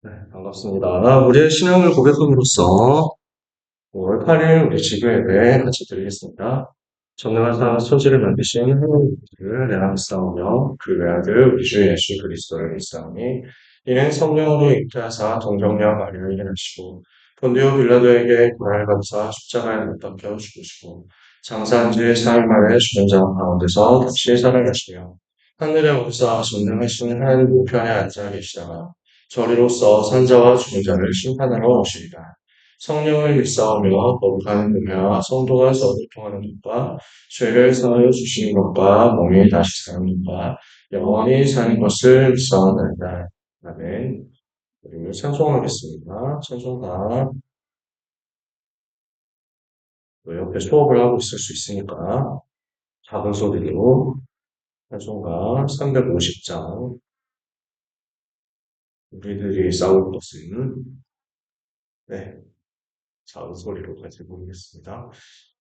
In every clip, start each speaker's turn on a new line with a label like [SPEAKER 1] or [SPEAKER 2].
[SPEAKER 1] 네, 반갑습니다. 우리의 신앙을 고백함으로써 5월 8일 우리 지구 예배 같이 드리겠습니다. 전능하사 천지를 만드신 하나님을 내가 믿사오며 그 외아들 우리 주 예수 그리스도를 믿사오니 이는 성령으로 잉태하사 동정녀 마리아를 일하시고 본디오 빌라도에게 고난을 받으사 십자가에 못 박혀 죽으시고 장사한 지 사흘 만에 죽은 자 가운데서 다시 살아나시며 하늘에 오르사 전능하신 하나님 우편에 앉아 계시다가 저리로서 산자와 죽은 자를 심판하러 오시리라. 성령을 믿사오며 거룩한 은혜와 성도가 서로 통하는 것과 죄를 사하여 주시는 것과 몸이 다시 사는 것과 영원히 사는 것을 믿사옵나이다. 아멘. 우리 찬송하겠습니다. 찬송가 또 옆에 수업을 하고 있을 수 있으니까 작은 소리로 찬송가 350장 우리들이 싸울 것은 네, 작은 소리로 같이 보겠습니다.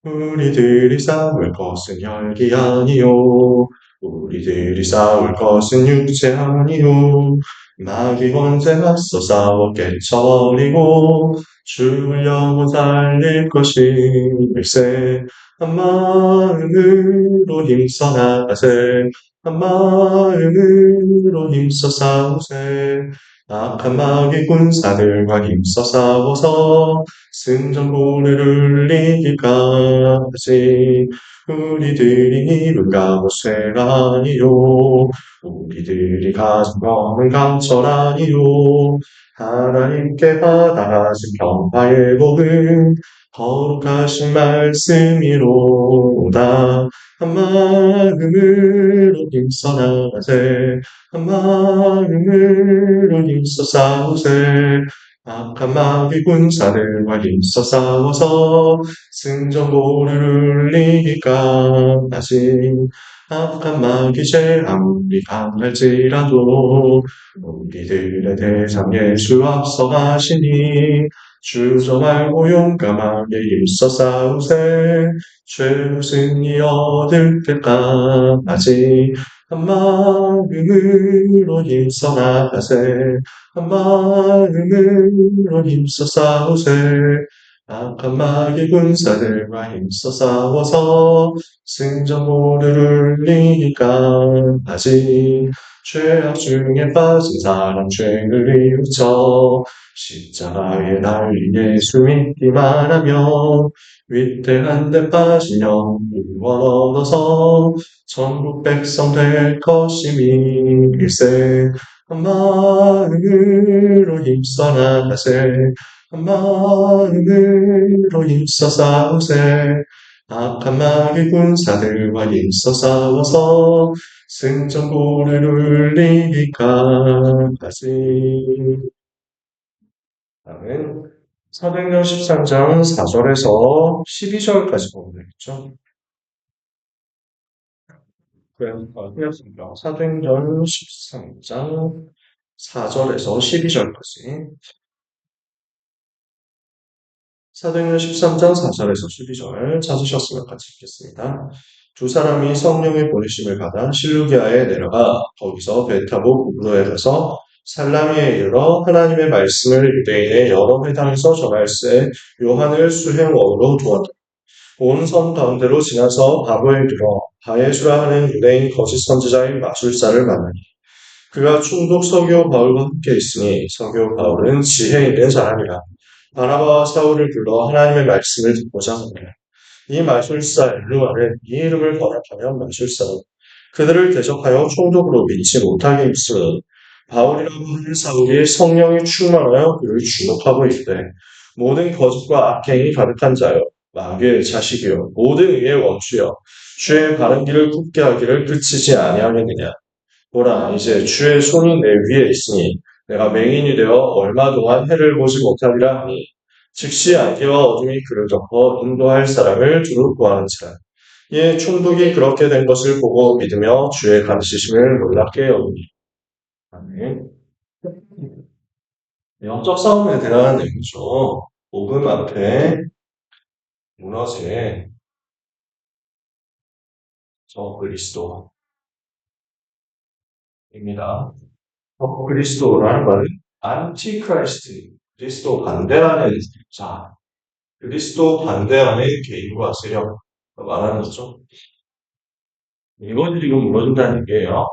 [SPEAKER 1] 우리들이 싸울 것은 혈기 아니요 우리들이 싸울 것은 육체 아니요 마귀 권세 맞서 싸워 깨쳐버리고 죽을 영혼 살릴 것일세 한 마음으로 힘써 나가세 한 마음으로 힘써 싸우세 악한 마귀 군사들과 힘써 싸워서 승전보를 이기까지 우리들이 이룬 값쇠가 아니요 우리들이 가진 검은 강철 아니요 하나님께 받아가신 평화의 복은 거룩하신 말씀이로다 한 마음으로 힘써 나가세 한 마음으로 힘써 싸우세 악한 마귀 군사들과 힘써 싸워서 승전보를 울리기까지 악한 마귀 죄 아무리 강할지라도 우리들의 대장 예수 앞서가시니 주저 말고 용감하게 힘써 싸우세 죄로 승리 얻을 때까지 한 마음으로 힘써 나가세 한 마음으로 힘써 싸우세 악한 마귀 군사들과 힘써 싸워서 승전보를 울리기까지 죄악 중에 빠진 사람 죄를 이루쳐 십자가에 달린 예수 믿기만 하면 위태한 데 빠진 영혼 얻어서 천국 백성 될 것임일세 한 마음으로 힘써 나가세 한 마음으로 힘써 싸우세 악한 마귀 군사들과 힘써 싸워서 승전보를 울리기까지 다음은 사도행전 13장 4절에서 12절까지 보면 되겠죠. 그렇습니다. 사도행전 13장 4절에서 12절까지 사도행전 13장 4절에서 12절 찾으셨으면 같이 읽겠습니다. 두 사람이 성령의 보내심을 받아 실루기아에 내려가 거기서 배 타고 구브로에 가서 살라미에 이르러 하나님의 말씀을 유대인의 여러 회당에서 전할세 요한을 수행원으로 두었다. 온 성 가운데로 지나서 바로에 이르러 바예수라 하는 유대인 거짓 선지자인 마술사를 만나니 그가 충독 서기오 바울과 함께 있으니 서기오 바울은 지혜 있는 사람이라 바나바와 사울을 불러 하나님의 말씀을 듣고자 하니라. 이 마술사 엘루아는 이 이름을 번역하여 마술사로 그들을 대적하여 총독으로 믿지 못하게 했으니 바울이라고 하는 사울이 성령이 충만하여 그를 주목하고 있되 모든 거짓과 악행이 가득한 자여 마귀의 자식이요 모든 의의 원수여 주의 바른 길을 굽게 하기를 그치지 아니하겠느냐 보라 이제 주의 손이 내 위에 있으니 내가 맹인이 되어 얼마 동안 해를 보지 못하리라 하니 즉시 안개와 어둠이 그를 덮어 인도할 사람을 두루 구하는지라 이에 총독이 그렇게 된 것을 보고 믿으며 주의 가르치심을 놀랍게 여기니 아멘. 영적 싸움에 대한 내용이죠. 복음 앞에 무너진 저 그리스도 그리스도라는 말은 안티크라이스트, 그리스도 반대하는 자, 그리스도 반대하는 개인과 세력 말하는 거죠. 이것이 지금 무너진다는 얘기예요.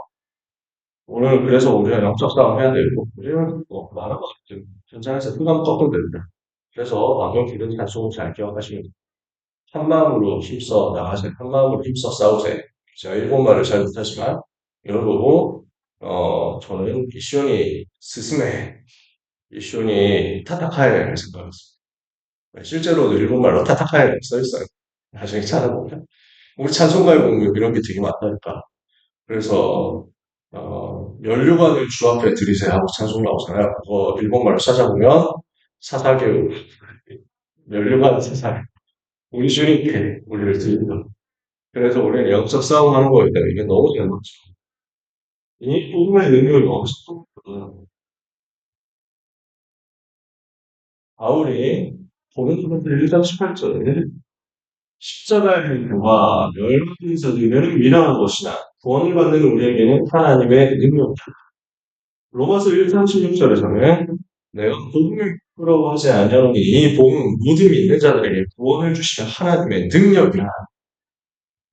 [SPEAKER 1] 오늘 그래서 우리가 영적 싸움 해야 되고, 우리는 뭐 말한 것 같아요. 현장에서 흑암 꺾으면 됩니다. 그래서 방금 기른 단속을 잘 기억하시면 돼요. 한 마음으로 힘써 나가세요. 한 마음으로 힘써 싸우세요. 제가 일본말을 잘 못하지만 이걸 보고 저는 이시온이 스스메, 이시온이 타타카에를 생각했어요. 실제로도 일본말로 타타카에라고 써있어요. 나중에 찾아보면. 우리 찬송가에 보면 이런 게 되게 많다니까. 그래서 연료관을 주 앞에 들이세요 하고 찬송 나오잖아요. 그거 일본말로 찾아보면 사사계우, 연료관 사사, 우리 주님께 우리를 드린다. 그래서 우리는 영적 싸움하는 거에 대해 이게 너무 잘 맞죠. 이 복음의 능력이 엄청 바울이 고린도전서 1장 18절에 십자가의 교와 멸망에서 이르는 위대한 것이나 구원을 받는 우리에게는 하나님의 능력이다. 로마서 1장 16절에서는 내가 복음을 부끄러워하지 아니하노니 이 복음은 믿음이 있는 자들에게 구원을 주시는 하나님의 능력이라.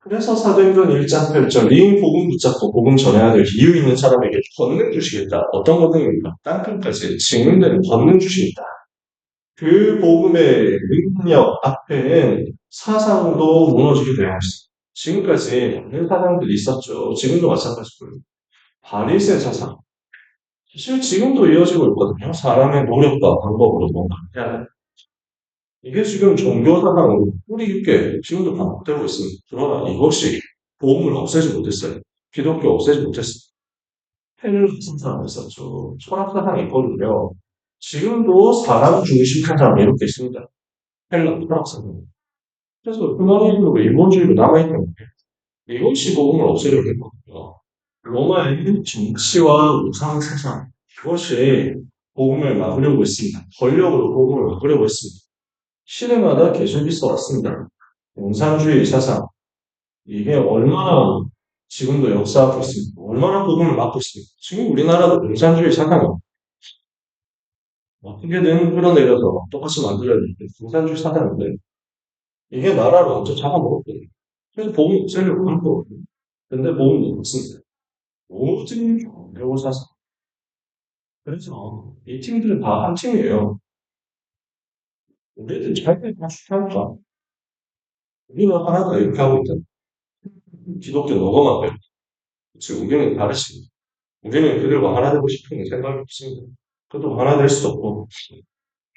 [SPEAKER 1] 그래서 사도행전 1장 8절 이 복음 붙잡고 복음 전해야 될 이유 있는 사람에게 권능 주시겠다. 어떤 권능입니까? 땅끝까지 증언되는 권능 주시겠다. 그 복음의 능력 앞에는 사상도 무너지게 되어 있습니다. 지금까지 많은 사상들이 있었죠. 지금도 마찬가지고요. 바리새 사상. 사실 지금도 이어지고 있거든요. 사람의 노력과 방법으로 뭔가 해야 돼. 이게 지금 종교 사상으로 뿌리 깊게 지금도 반복되고 있습니다. 그러나 이것이 복음을 없애지 못했어요. 기독교 없애지 못했어요. 헬라성 사람이 있었죠. 철학 사상이 있거든요. 지금도 사람 중심 사상 이렇게 있습니다. 헬라 철학 사상. 그래서 후마니즘으로 일본주의로 남아있는 거예요. 이것이 복음을 없애려고 했거든요. 로마의 정치와 우상 세상, 그것이 복음을 막으려고 했습니다. 권력으로 복음을 막으려고 했습니다. 시대마다 계속 있어 왔습니다. 공산주의 사상, 이게 얼마나 지금도 역사하고 있습니다. 얼마나 복음을 막고 있습니다. 지금 우리나라도 공산주의 사상이 어떻게든 끌어내려서 똑같이 만들어야 되는데, 공산주의 사상인데, 이게 나라를 완전 잡아먹었거든요. 그래서 복음을 없애려고 한 거거든요. 근데 복음이 없습니다. 모든 종교 사상. 그래서 이 팀들은 다 한 팀이에요. 우리들 잘다 축하할까? 우리는 하나다 이렇게 하고 있다. 기독교 너거만 돼. 지금 우리는 다르지. 우리는 그들과 하나 되고 싶은 생각이 없습니다. 그것도 하나 될 수도 없고.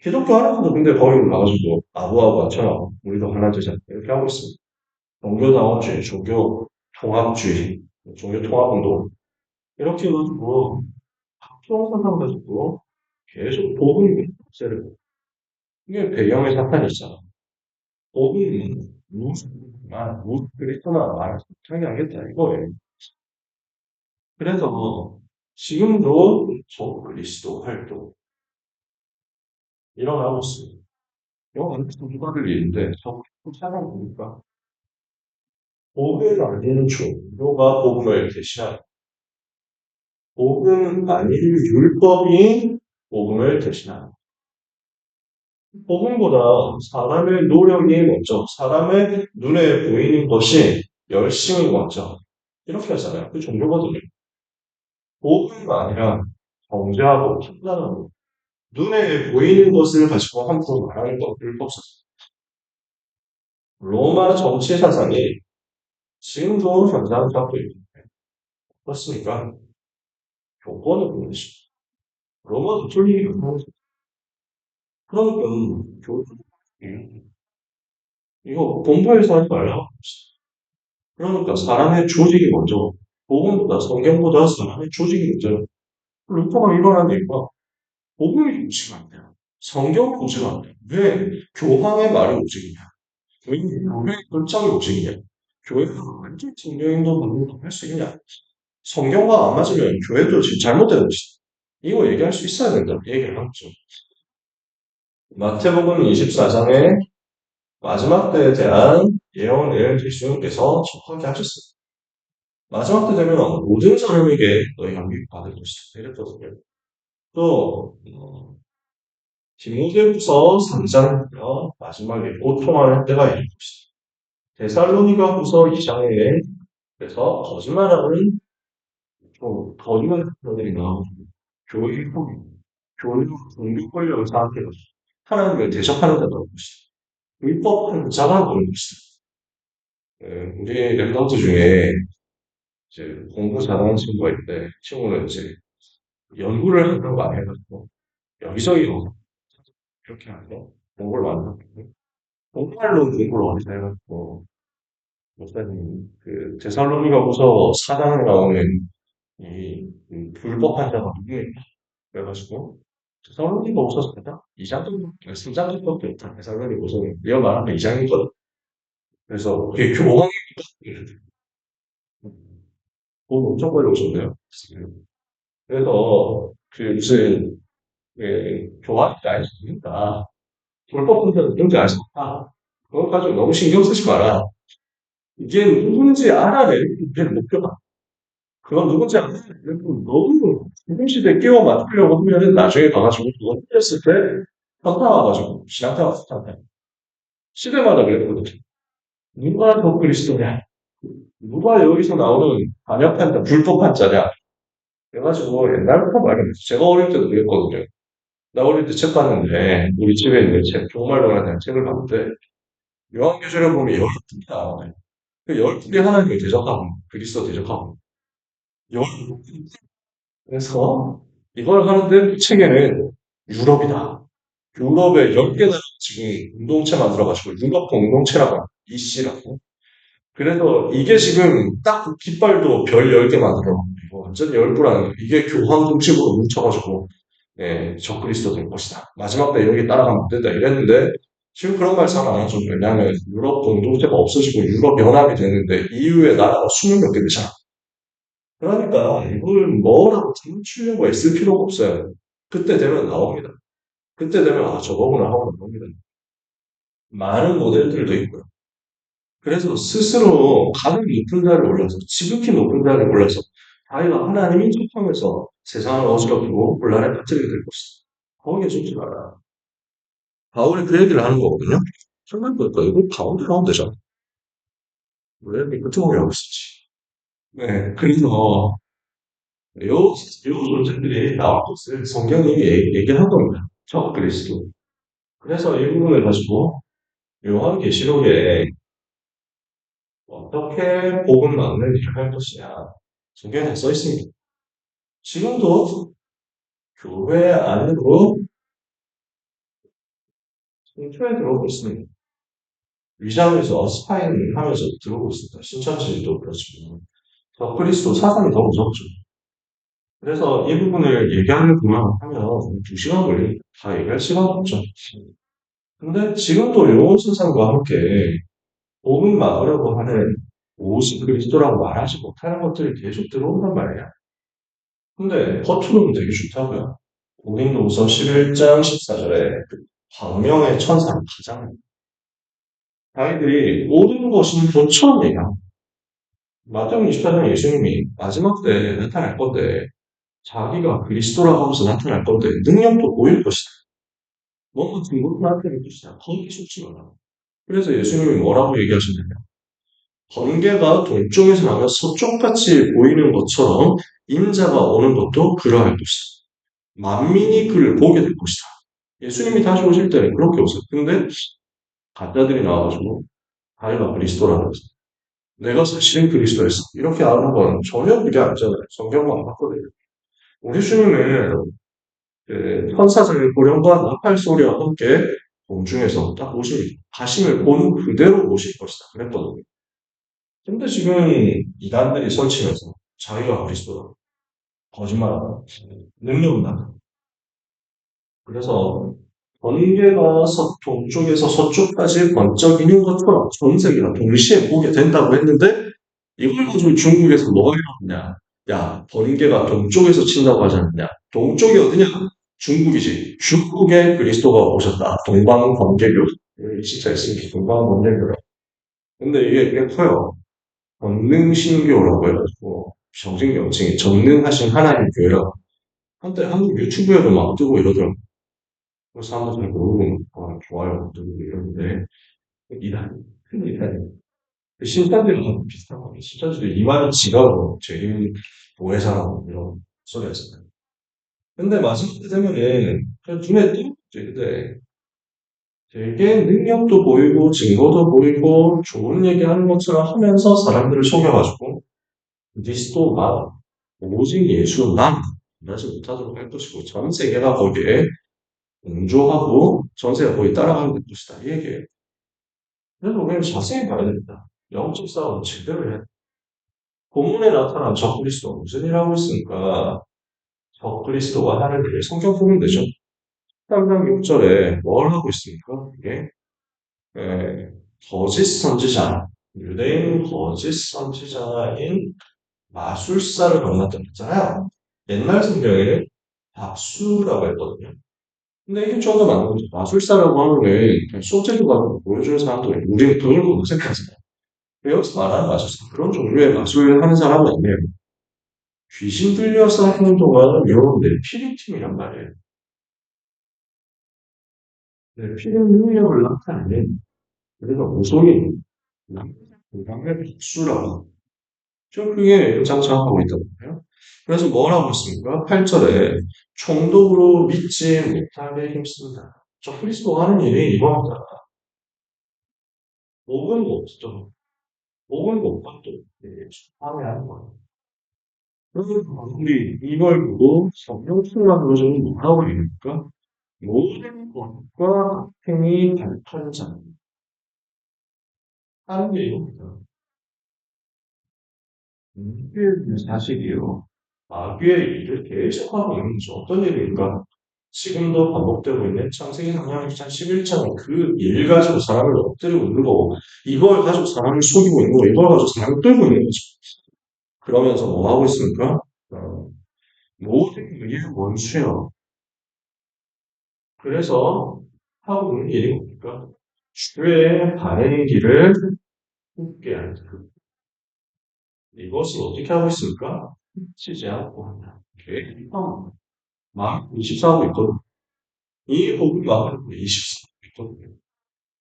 [SPEAKER 1] 기독교 안에서도 근데 거기 나가지고 아부아부아처럼 우리도 하나 되자 이렇게 하고 있습니다. 종교다원주의, 종교 통합주의, 종교 통합운동 이렇게 해가지고 각종 사상 가지고 계속 복음을 세를 이게 배경의 사탄이 있잖아. 복음은 무슨 그리스도나 말을 못하게 하겠다 이거예요. 그래서 지금도 저 그리스도 활동 일어나고 있습니다. 이거 완전 누가를 일인데 저 찾아보니까 복음을 알리는 종교가 복음을 대신하는 복음 아닌 율법이 복음을 대신하는 복음보다 사람의 노력이 먼저 사람의 눈에 보이는 것이 열심이 먼저 이렇게 하잖아요. 그 종교거든요. 복음이 아니라 정죄하고 판단하고 눈에 보이는 것을 가지고 함부로 말하는 건 율법사상. 로마 정치 사상이 지금도 현장을 잡고 있는데 그렇습니까? 교권을 보내시 로마 가톨릭이 그러니까 교 이거 본부에서 하지 말라고. 그러니까 사람의 조직이 먼저 복음보다 성경보다 사람의 조직이 먼저 루터가 일어나니까 복음이 오지가 안 돼요. 성경 오지가 안 돼요. 왜 교황의 말이 오직이냐? 왜 교회의 결정이 오직이냐? 교회가 완전 성경인도 받는 할수 있냐? 성경과 안 맞으면 교회도 지금 잘못된 것이다. 이거 얘기할 수 있어야 된다. 얘기를 하죠. 마태복음 24장에 마지막 때에 대한 예언을 예수님께서 척하게 하셨습니다. 마지막 때 되면 모든 사람에게 너희가 미혹받을 것이다. 이랬거든요. 또 디모데후서 3장 마지막에 고통하는 때가 있는 것이다. 데살로니가후서 2장에 그래서 거짓말하는 좀 거짓말 들이 나오고 교회 포기, 교회 공격 권력을 장악해서 하나님을 대적하는 자가 나올 것이다. 불법한 자가 나올 것이다. 우리 랩런트 중에 이제 공부 잘하는 친구가 있는데 친구는 이제 연구를 한다고 안 해가지고 여기저기 이렇게 하고 공부를 많이 하고 정말로 공부를 많이 해가지고 목사님 그 데살로니가후서 4장에 나오는 이 불법한 자가 누구인가 그래가지고 데살로니가후서 4장? 2장 정도? 3장 정도밖에 없다. 데살로니가후서는 내가 말하면 2장이거든. 그래서 그게 교황이 돈 엄청 벌려 오셨네요. 그래서 그 무슨 교황이 아니니까 불법 분자는 누군지 알 수 없다. 그거 가지고 너무 신경 쓰지 마라. 이게 누군지 알아내는 게 목표다. 그건 누군지 알아내는 너무 지금 시대에 끼워 맞추려고 하면은 나중에 가가지고 그거 틀렸을 때 현타 와가지고 신앙타 왔을 텐데 시대마다 그랬거든요. 누가 더 그리스도냐? 누가 여기서 나오는 반역한자, 불법한자냐? 그래가지고 옛날부터 말했어요. 제가 어릴 때도 그랬거든요. 나 어릴 때 책 봤는데 우리 집에 있는 책, 종말론에 대한 책을 봤는데 요한계시록에 보면 12개 나와요. 그 12개 하나님을 대적하고 그리스도 대적하고 열 그래서 이걸 하는데 그 책에는 유럽이다. 유럽에 10개나 지금 공동체 만들어가지고 유럽 공동체라고 합니다. EC라고. 그래서 이게 지금 딱그 깃발도 별 10개 만들어. 이거 완전 열불하는 거예요. 이게 교황 중심으로 뭉쳐가지고 예, 적그리스도 될 것이다. 마지막 때 여기 따라가면 안 된다 이랬는데 지금 그런 말 잘 안 하죠. 왜냐하면 유럽 공동체가 없어지고 유럽 연합이 되는데 EU의 나라가 20몇 개 되잖아. 그러니까 이걸 뭐라고 감추려고 애쓸 필요가 없어요. 그때 되면 나옵니다. 그때 되면 아 저거구나 하고 나옵니다. 많은 모델들도 있고요. 그래서 스스로 가장 높은 자리에 올라서 지극히 높은 자리에 올라서 자기가 하나님 인척하면서 세상을 어지럽히고 혼란에 빠뜨리게 될 것이다. 거기에 죽지 마라. 바울이 그 얘기를 하는 거거든요. 생각해보니까 이거 바울이 하면 되잖아. 왜 이렇게 끄트머리 하고 있었지? 네, 그래서 요 존재들이 나올 것을 성경이 얘기한 겁니다. 저 그리스도. 그래서 이 부분을 가지고 요한계시록에 어떻게 복음 막는 일을 할 것이냐. 성경에 다 써 있습니다. 지금도 교회 안으로 성초에 들어오고 있습니다. 위장에서 스파인 하면서 들어오고 있습니다. 신천지도 그렇지만. 저 그리스도 사상이 더 무섭죠. 그래서 이 부분을 얘기하려고만 하면 2시간 걸립니다. 다 얘기할 시간 없죠. 근데 지금도 요 세상과 함께 복음 막으려고 하는 오직 그리스도라고 말하지 못하는 것들이 계속 들어온단 말이야. 근데 겉으로는 되게 좋다고요. 고린도후서 11장 14절에 광명의 천사는 가장 자기들이 모든 것은 도처럼 얘기합니다. 마태복음 24장 예수님이 마지막 때 나타날 건데 자기가 그리스도라고 하면서 나타날 건데 능력도 보일 것이다. 뭔가 증거로 나타날 것이다. 거기 속지 마라. 그래서 예수님이 뭐라고 얘기하시냐면 번개가 동쪽에서 나며 서쪽같이 보이는 것처럼 인자가 오는 것도 그러할 것이다. 만민이 그를 보게 될 것이다. 예수님이 다시 오실 때는 그렇게 오세요. 근데 가짜들이 나와가지고 자기가 그리스도라는 거죠. 내가 사실은 그리스도였어. 이렇게 하는 건 전혀 그게 아니잖아요. 성경만 봤거든요. 우리 주님은 천사들의 고령과 나팔 소리와 함께 공중에서 딱 오십니다. 가심을 본 그대로 오실 것이다. 그랬거든요. 근데 지금 이단들이 설치면서 자기가 그리스도다. 거짓말하다. 능력은 나다. 그래서 번개가 동쪽에서 서쪽까지 번쩍이는 것처럼 전 세계가 동시에 보게 된다고 했는데 이걸 가지고 중국에서 뭐가 일어났냐? 야, 번개가 동쪽에서 친다고 하지 않느냐? 동쪽이 어디냐? 중국이지. 중국에 그리스도가 오셨다. 동방번개교. 진짜 있습니다. 동방번개교라. 근데 이게 꽤 커요. 전능신교라고 해가지고 정신경증이 전능하신 하나님 교회라고 한때 한국 유튜브에도 막 뜨고 이러더라고요. 그래서 사람들 잘 모르고 좋아요 뜨고 이러는데 이단 큰 이단이 신자들이랑 비슷한 거예요. 신자들이 이만희 지가고 제일 보혜사라고 이런 소리 했어요. 근데 마지막 때 되면은 그냥 눈에 띄는 거죠. 근데 되게 능력도 보이고 증거도 보이고 좋은 얘기하는 것처럼 하면서 사람들을 속여가지고 그리스도만 오직 예수만 말하지 못하도록 할 것이고 전 세계가 거기에 동조하고 전 세계가 거기 따라가는 것이다 이 얘기예요. 그래서 우리는 자세히 봐야 됩니다. 영적 싸움을 제대로 해야 돼. 본문에 나타난 적그리스도 무슨 일 하고 있습니까? 적그리스도와 하나님의 성경 보면 되죠. 3장 6절에 뭘 하고 있습니까? 이게 예, 거짓 선지자, 유대인 거짓 선지자인 마술사를 만났다고 했잖아요. 옛날 성경에는 박수라고 했거든요. 근데 이게 좀더 맞는 거죠. 마술사라고 하는 게 그냥 소재로 가지고 보여주는 사람도 있고, 우리가 그걸 보고 어색하잖아요. 여기서 말하는 마술사, 그런 종류의 마술을 하는 사람은 아니에요. 귀신 들려서 행동하는 이런 뇌피리팀이란 말이에요. 뇌피림 능력을 나타내는, 그래서 무속인, 남의 백수라고 좀 그게 장착하고 있단 말이에요. 그래서 뭘 하고 있습니까? 8절에 총독으로 믿지 못하게 힘쓴다. 저 그리스도가 하는 일이 이겁니다. 목은 없죠. 목은 못받도 방해하는 거예요. 그래서 우리 이걸 보고 성령 충만으로 좀 뭐라고 얘기합니까? 모든 것과 행위 발판자 하는 게 이겁니다. 이게 사실이요. 마귀의 일을 계속하고 있는 거죠. 어떤 일인가? 지금도 반복되고 있는 창세기 3장 11장 그 일 가지고 사람을 엎드리고 있는 거고, 이걸 가지고 사람을 속이고 있는 거고, 이걸 가지고 사람을 끌고 있는 거죠. 그러면서 뭐 하고 있습니까? 모든 의의 원수요. 그래서 하고 있는 일이 뭡니까? 주의 바른 길을 굽게 하는 그 이것을 어떻게 하고 있습니까? 치지 않고 한다. 계획 막 24하고 있거든요. 이 부분 막으로 24하고 있거든요.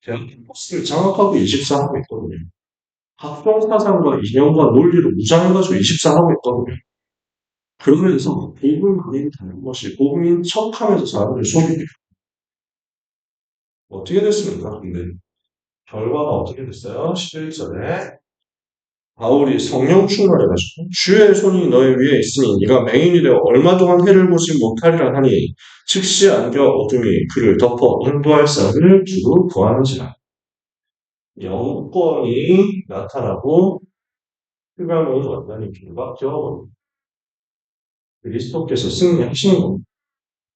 [SPEAKER 1] 제가 캠퍼스를 장악하고 24하고 있거든요. 각종 사상과 이념과 논리를 무장해가지고 24하고 있거든요. 그러면서 복음을 다는 것이 복음인 척하면서 사람들을 속이게 어떻게 됐습니까? 근데 결과가 어떻게 됐어요? 11절에 바울이 성령 충만해가지고 주의 손이 너의 위에 있으니 네가 맹인이 되어 얼마 동안 해를 보지 못하리라 하니 즉시 안겨 어둠이 그를 덮어 인도할 사람을 주로 구하는지라 영권이 나타나고 흑암은 완전히 길박혀 그리스도께서 승리하시는 겁니다.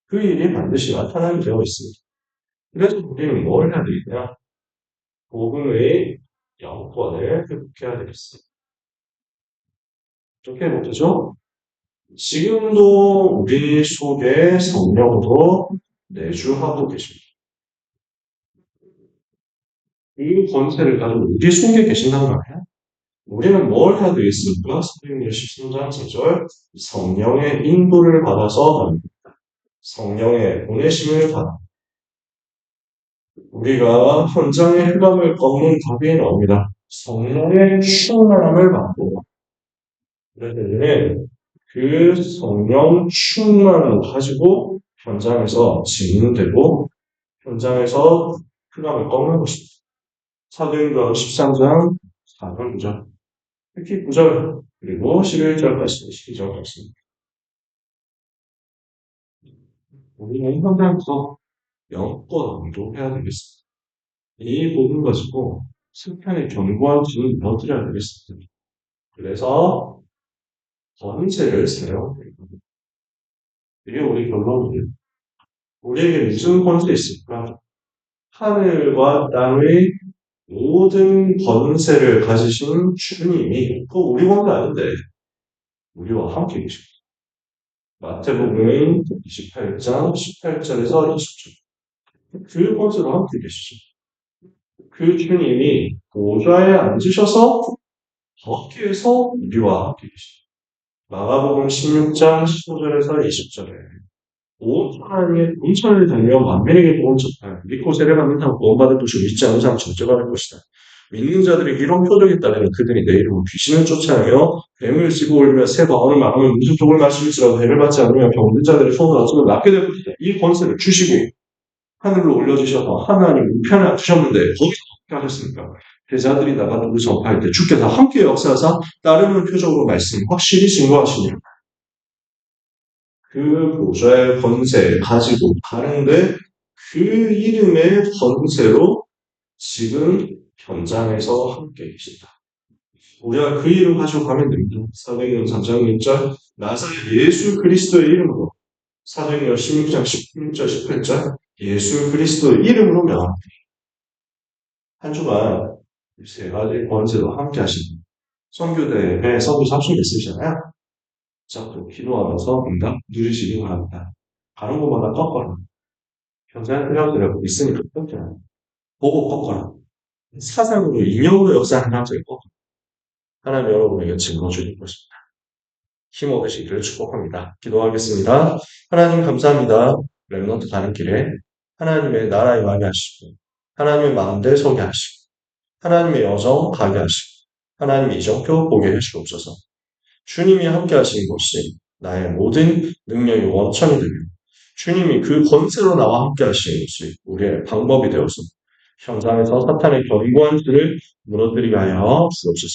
[SPEAKER 1] 그 일이 반드시 나타나게 되어 있습니다. 그래서 우리는 뭘 해야 되겠냐? 복음의 영권을 회복해야 되겠습니다. 어떻게 해보죠? 지금도 우리 속에 성령으로 내주하고 계십니다. 이 권세를 가지고 우리 속에 계신단 말이에요. 우리는 뭘 해야 되겠습니까? 사도행전 13장 4절 성령의 인도를 받아서 성령의 보내심을 받아 우리가 현장의 흑암을 꺾는 답이 나옵니다. 성령의 충만함을 받고 우리는 그 성령 충만을 가지고 현장에서 진행되고 현장에서 흑암을 꺾는 것입니다. 사도행전 13장 4절 9절 특히 9절 그리고 11절까지 12절까지 우리는 현장에서 영권도 해야 되겠습니다. 이 부분 가지고 승편의 견고한 진을 넣어드려야 되겠습니다. 그래서 전체를 세요. 이게 우리 결론이에요. 우리에게 무슨 권세 있을까? 하늘과 땅의 모든 권세를 가지신 주님이 그 우리 권세 아닌데 우리와 함께 계십니다. 마태복음 28장 18절에서 20절 그 권세로 함께 계시죠. 그 주님이 보좌에 앉으셔서 거기에서 우리와 함께 계십니다. 마가복음 16장 15절에서 20절에 온 하나님의 온천을 달며 만민에게 복음 전파하여 믿고 세례받는 사람 구원받을 것이고 믿지 않는 사람 정죄받을 것이다. 믿는 자들이 이런 표적에 따르면 그들이 내 이름으로 귀신을 쫓아내며 뱀을 씹어 올리며 새 방언을 말하면 무슨 족을 마실지라도 해를 받지 않으며 병든 자들의 손을 얻으면 낫게 될 것이다. 이 권세를 주시고 하늘로 올려주셔서 하나님 우편에 두셨는데 거기서 어떻게 하셨습니까? 제자들이 나가 누구 전파할 때 주께서 함께 역사하사 따르는 표적으로 말씀 확실히 증거하시니 그 보좌의 권세 가지고 가는데 그 이름의 권세로 지금 현장에서 함께 계신다. 우리가 그 이름 가지고 가면 됩니다. 사도행전 3장 1절 나사렛 예수 그리스도의 이름으로 사도행전 16장 16절 18절 예수 그리스도의 이름으로 명합니다. 한 주간 세 가지 권세로 함께 하십니다. 선교대회 선교 잡수는 있으시잖아요. 자꾸 기도하면서 응답 누리시기 바랍니다. 가는 곳마다 꺾어라. 현장 회원들하고 있으니까 꺾어라. 보고 꺾어라. 사상으로 인형으로 역사하는 남자를 꺾어라. 하나님 여러분에게 짊어지는 것입니다. 힘 얻으시기를 축복합니다. 기도하겠습니다. 하나님 감사합니다. 렘넌트 가는 길에 하나님의 나라에 임하게 하시고 하나님의 마음대로 서게 하시고 하나님의 여정 가게 하시고 하나님의 이정표 보게 해주옵소서. 주님이 함께 하시는 것이 나의 모든 능력의 원천이 되며 주님이 그 권세로 나와 함께 하시는 것이 우리의 방법이 되어서 현장에서 사탄의 견고한 줄을 무너뜨리게 하여 주옵소서.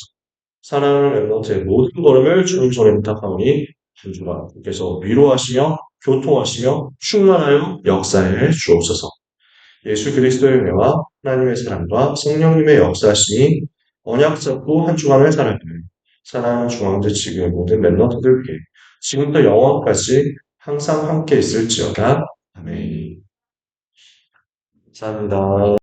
[SPEAKER 1] 사랑하는 렘넌트의 모든 걸음을 주님 손에 부탁하오니 주주가 주께서 위로하시며 교통하시며 충만하여 역사해 주옵소서. 예수 그리스도의 은혜와 하나님의 사랑과 성령님의 역사하심이 언약 잡고 한 주간을 살아가는 사랑하는 중앙대 지구의 모든 렘넌트들께 지금부터 영원까지 항상 함께 있을지어다. 아멘. 감사합니다.